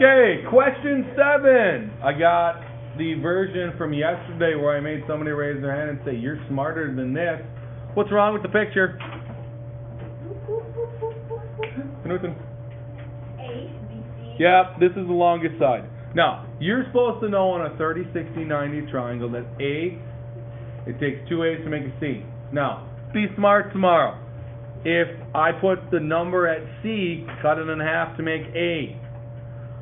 Okay, question 7. I got the version from yesterday where I made somebody raise their hand and say, "You're smarter than this." What's wrong with the picture? Newton. A, B, C. Yeah, this is the longest side. Now, you're supposed to know on a 30, 60, 90 triangle that A, it takes 2 A's to make a C. Now, be smart tomorrow. If I put the number at C, cut it in half to make A.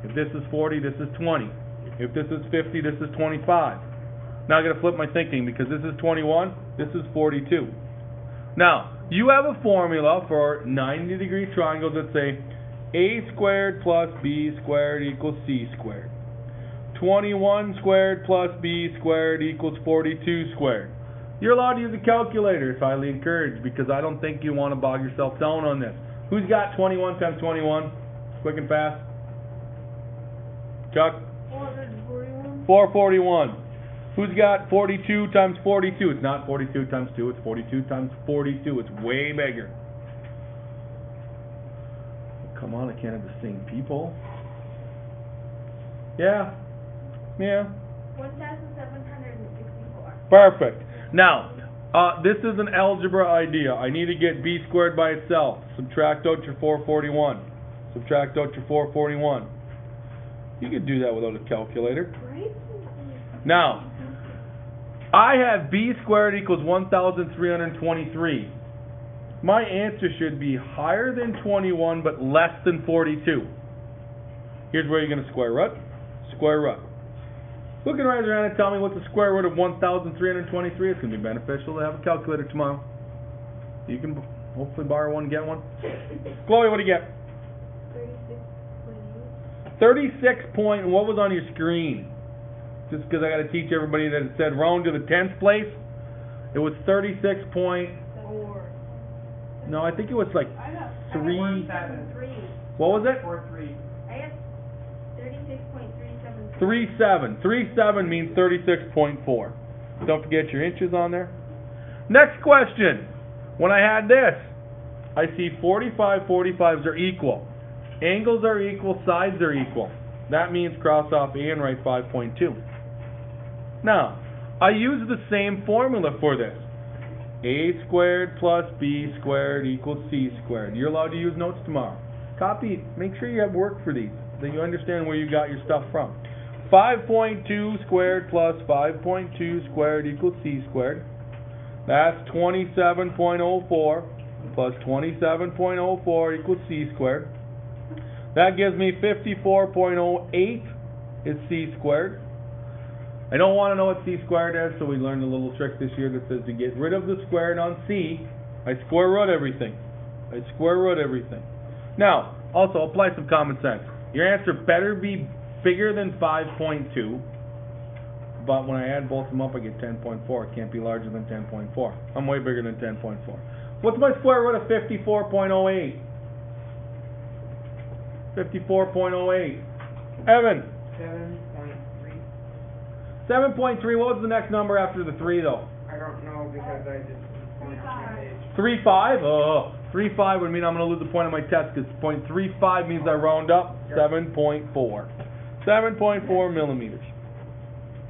If this is 40, this is 20. If this is 50, this is 25. Now I'm going to flip my thinking because this is 21, this is 42. Now, you have a formula for 90-degree triangles that say A squared plus B squared equals C squared. 21 squared plus B squared equals 42 squared. You're allowed to use a calculator. It's highly encouraged because I don't think you want to bog yourself down on this. Who's got 21 times 21? Quick and fast. Chuck? 441. 441. Who's got 42 times 42? It's not 42 times 2, it's 42 times 42. It's way bigger. Come on, I can't have the same people. Yeah. Yeah. 1,764. Perfect. Now, this is an algebra idea. I need to get b squared by itself. Subtract out your 441. Subtract out your 441. You could do that without a calculator. Right? Now, I have b squared equals 1,323. My answer should be higher than 21 but less than 42. Here's where you're going to square root. Square root. Who can raise their hand and tell me what the square root of 1,323 is? It's going to be beneficial to have a calculator tomorrow. You can hopefully borrow one and get one. Chloe, what do you get? 36.8. 36 point, what was on your screen? Just because I got to teach everybody that it said round to the 10th place. It was 36 point. 4. No, I think it was like I got 3. 3. What was it? 4-3. I got 36.373. 37. 37 means 36.4. Don't forget your inches on there. Next question. When I had this, I see 45 45s are equal. Angles are equal, sides are equal. That means cross off A and write 5.2. Now, I use the same formula for this. A squared plus B squared equals C squared. You're allowed to use notes tomorrow. Copy, make sure you have work for these, that you understand where you got your stuff from. 5.2 squared plus 5.2 squared equals C squared. That's 27.04 plus 27.04 equals C squared. That gives me 54.08 is C squared. I don't want to know what C squared is, so we learned a little trick this year that says to get rid of the squared on C, I square root everything. I square root everything. Now, also apply some common sense. Your answer better be bigger than 5.2, but when I add both of them up, I get 10.4. It can't be larger than 10.4. I'm way bigger than 10.4. What's my square root of 54.08? 54.08. Evan? 7.3. 7.3. What was the next number after the 3, though? I don't know because I just point out my page. 3.5? Oh, 3.5 would mean I'm going to lose a point on my test because 0.35 means I round up. 7.4. 7.4 millimeters.